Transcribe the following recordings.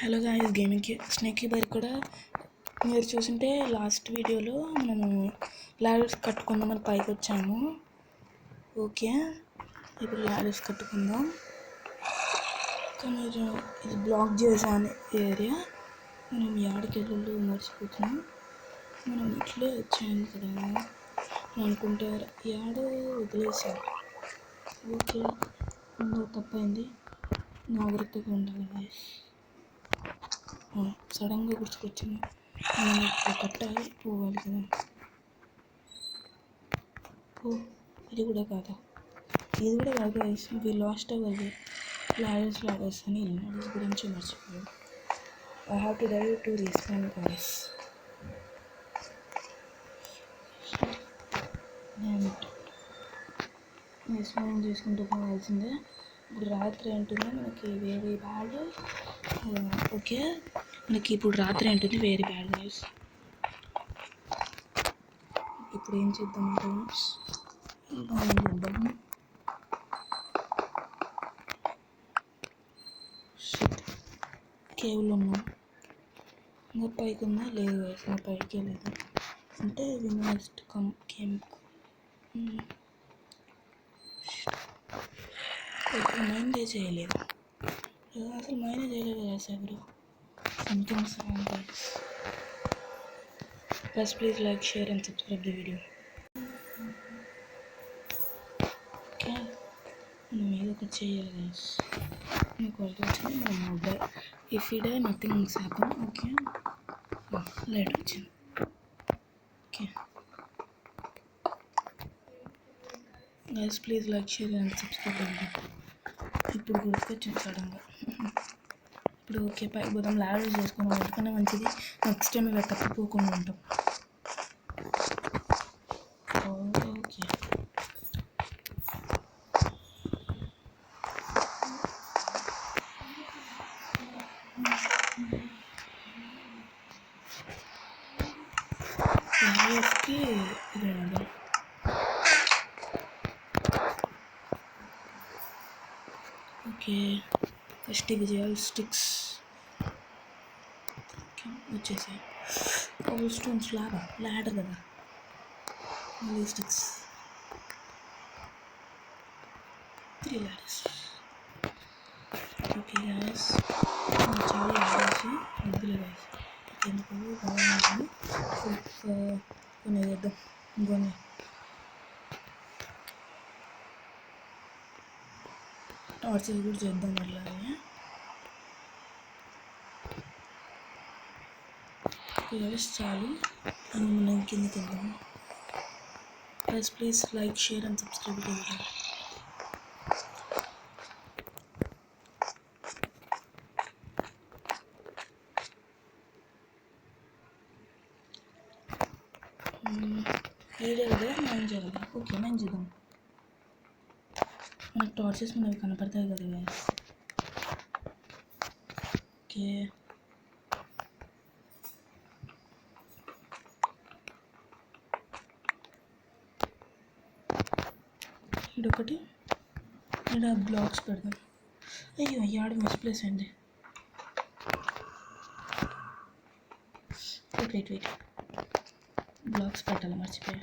Hello guys, గేమింగ్కి snake bike కూడా మీరు చూసింటే last వీడియోలో మనము లాడర్స్ కట్టుకుందామని పైకి వచ్చాము. ఓకే, ఇప్పుడు లాడర్స్ కట్టుకుందాం. కానీ ఇది బ్లాక్ చేసాను ఏరియా. మనం యాడికి వెళ్ళి మర్చిపోతున్నాం. మనం ఇట్లే వచ్చాము కదా అనుకుంటారు, యాడో వదిలేసాం. ఓకే, తప్పైంది, జాగ్రత్తగా ఉండాలి గాయ్స్. సడన్గా గుర్తుకొచ్చింది, మనం ఇప్పుడు కట్టాలి, పోవాలి కదా. ఇది కూడా కాదు గైస్. ఇవి లాస్ట్ అవ్వాలి. లాడర్స్ అని లాడర్స్ గురించి మర్చిపోయాను. I have to dive to respawn guys. Respawn చేసుకుంటూ పోవాల్సిందే. ఇప్పుడు రాత్రి అంటుంది మనకి వేరే బ్యాడ్. ఓకే, మనకి ఇప్పుడు రాత్రి అంటుంది వేరే బ్యాడ్ గైస్. ఇప్పుడు ఏం చేద్దామంటే కేవ్లో ఉన్నాం. ఇంకా పైకి ఉందా లేదు గైస్, ఇంకా పైకి లేదు. అంటే వినోస్ట్ కేమ్ మైండే చేయలేదు అసలు. మైండే చేయలేదు గైస్ ఎవరు. Something's wrong guys. Guys, please like, share and subscribe the video. Okay, మనం ఏదో ఒకటి చేయాలి గైస్. మీకు వాళ్ళకి వచ్చింది మనం మొబైల్. ఇఫ్ ఈ day nothing happen. Okay, light వచ్చింది. Okay guys, please like, share and subscribe the video. ఇప్పుడు గుర్తుకొచ్చింది సడన్గా. ఇప్పుడు ఓకే, పైకి పోదాం. లాడర్స్ చేసుకున్నాం, ఎందుకన్నా మంచిది. నెక్స్ట్ టైం ఇలా తప్పిపోకుండా ఉంటాం. ఓకే, లాడర్స్కి ఇది ఉండాలి. ఓకే, ఫస్ట్ ఇవి చేయాలి. స్టిక్స్ వచ్చేసాయి. కబుల్ స్టోన్స్ లాడర్ కదా. మళ్ళీ స్టిక్స్, 3 ladders. ఓకే గాయస్, చాలా లాడర్స్ వద్దులే గాయస్. ఎందుకు బాగుంది. కొన్ని చేద్దాం. ఇంకొని టార్చెస్ కూడా చేద్దాం అట్లాగే. గైస్ చాలు, మనం కిందకి వెళ్దాం. Guys, please like, share and subscribe to video. Video మనం చేయాలి. ఓకే, మనం చేద్దాం. మనకు టార్చెస్ మనకి కనపడతాయి కదా గైస్. ఓకే, ఇదొకటి. ఇక్కడ బ్లాక్స్ పెడదాం. అయ్యో, యాడ మిస్ప్లేస్ అయింది. వెయిట్ బ్లాక్స్ పెట్టాలి, మర్చిపోయా.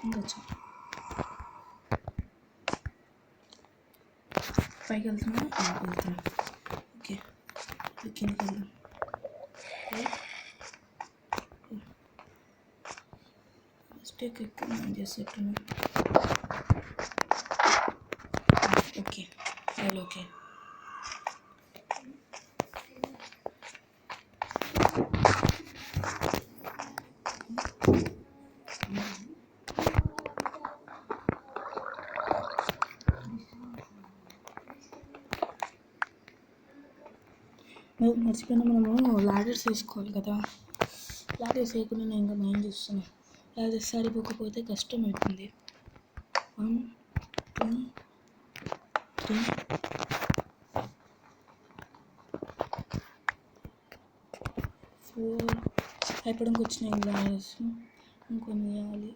ఇంకొచ్చు పైకి వెళ్తున్నా. ఓకే, కిందకి వెళ్దాం. మిస్టేక్ ఎక్కువ నేను చేసేట్టున్నా. Okay, okay. మర్చిపోయినా, మనము లాడర్స్ వేసుకోవాలి కదా. లాడర్స్ వేయకుండా నేను ఇంకా మైండ్ చేస్తున్నాను. లాడర్స్ సరిపోకపోతే కష్టం అవుతుంది. 1 2 3 4 అయిపోవడానికి వచ్చినాయి లాడర్స్. ఇంకొన్ని వేయాలి.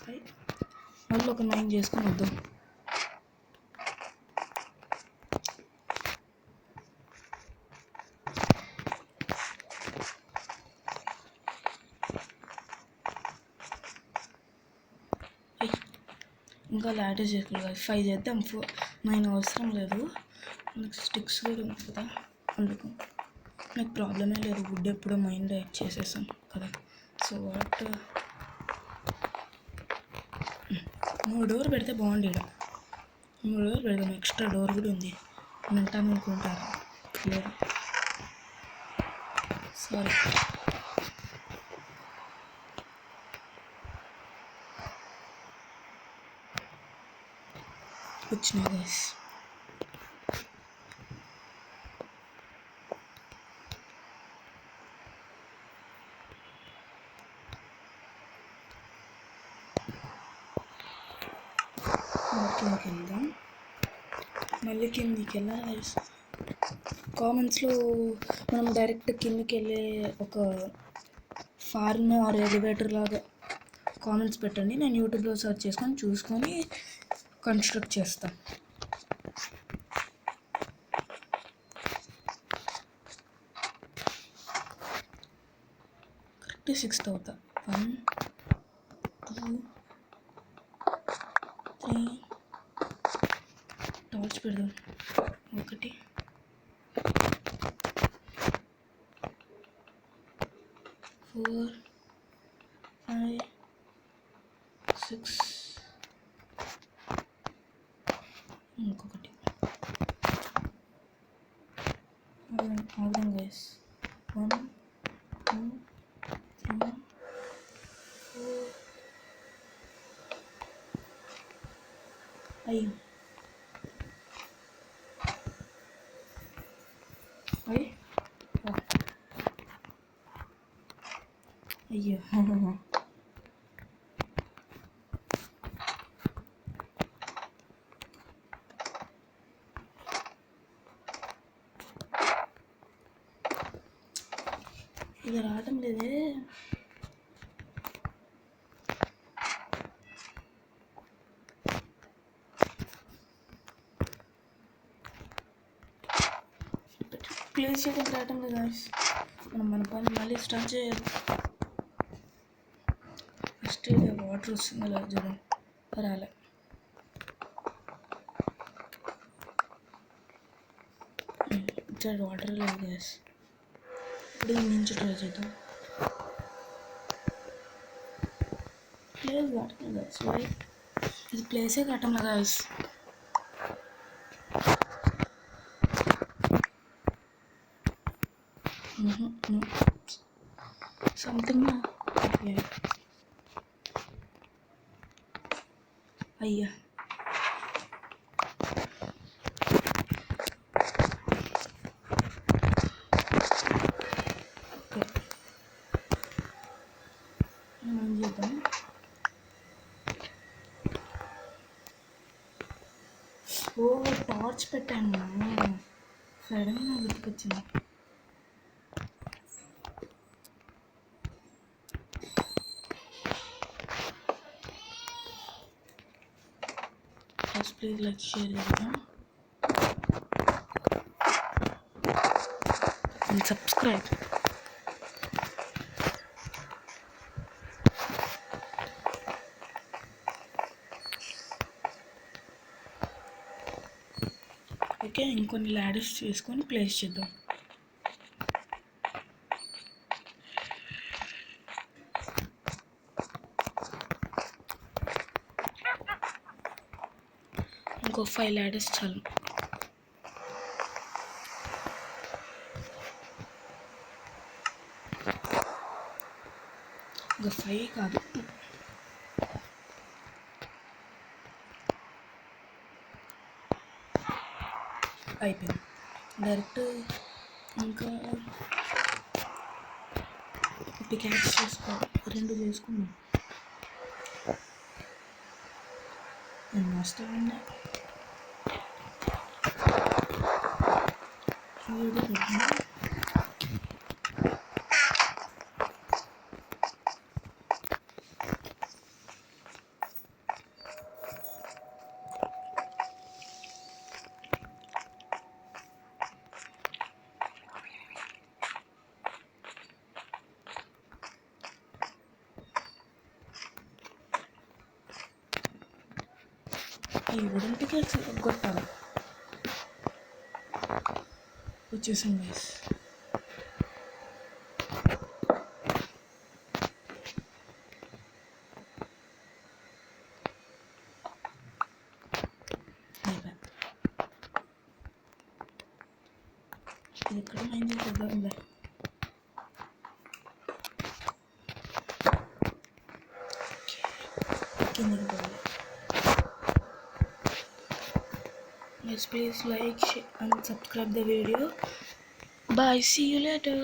5 మళ్ళీ ఒక 9 చేసుకుని వద్దాం. ఇంకా లాడర్ చేసుకోవాలి. 5 చేద్దాం. 9 అవసరం లేదు, నాకు స్టిక్స్ కూడా ఉంది కదా, అందుకు నాకు ప్రాబ్లమే లేదు. వుడ్ ఎప్పుడో మైండ్ యాడ్ చేసేసాం కదా. సో వాట్ 3 డోర్ పెడితే బాగుంది. ఇక్కడ 3 డోర్ పెడదాం. ఎక్స్ట్రా డోర్ కూడా ఉంది అంటాను అనుకుంటారు. లేదు, సారీ. వచ్చినాయి గైస్. కిందకి వెళ్దాం. మళ్ళీ కిందికి వెళ్ళాలి గైస్. కామెంట్స్లో మనం డైరెక్ట్ కిందికి వెళ్ళే ఒక ఫార్మ్ ఆర్ ఎలివేటర్ లాగా కామెంట్స్ పెట్టండి. నేను యూట్యూబ్లో సెర్చ్ చేసుకొని చూసుకొని కన్స్ట్రక్ట్ చేస్తాను. కరెక్ట్ 6th అవుతా. 1 2 3 టార్చ్ పెడదాం. 1 4 5 6 ఇంకొకటి. అవుదాం గైస్. 1 2 3 4. అయ్యో అయ్యో ఇది రావటం లేదే. ప్లేస్ చేయడం రావటం లేదు గాయ్స్. మనం మన పని మళ్ళీ స్టార్ట్ చేయాలి. ఫస్ట్ వాటర్ వస్తుంది అలా చూడండి. రాలే. ఇక్కడ వాటర్ లేదు గాయ్స్. ఇప్పుడు నుంచి ట్రై చేద్దాం. ప్లేస్ కావటం లేదు సారీ, ఇది ప్లేసే కావటం లేదు గాయ్స్. సంథింగ్ అయ్యా. ఏం చేద్దాం. ఓ టార్చ్ పెట్టాను, సడన్గా గుర్తుకొచ్చింది. Please like share and subscribe. Okay, ఇంకొన్ని లాడర్స్ చేసుకొని ప్లేస్ చేద్దాం. ఇంకో 5 లాడర్స్ చాలు. ఇంకా 5 కాదు, 2. అయిపోయింది డైరెక్ట్. ఇంకా పికాక్స్ చేసుకోవాలి. 2 చేసుకున్నాం. నేను వస్తాను. ఈ వుడెన్ పికెల్స్ కొట్టాలి. వచ్చేసాం గైస్. ఇది ఎక్కడ మైండ్ చేద్దాం ఉందా. కిందకి పోవాలి. Please like, share and subscribe the video. Bye, see you later.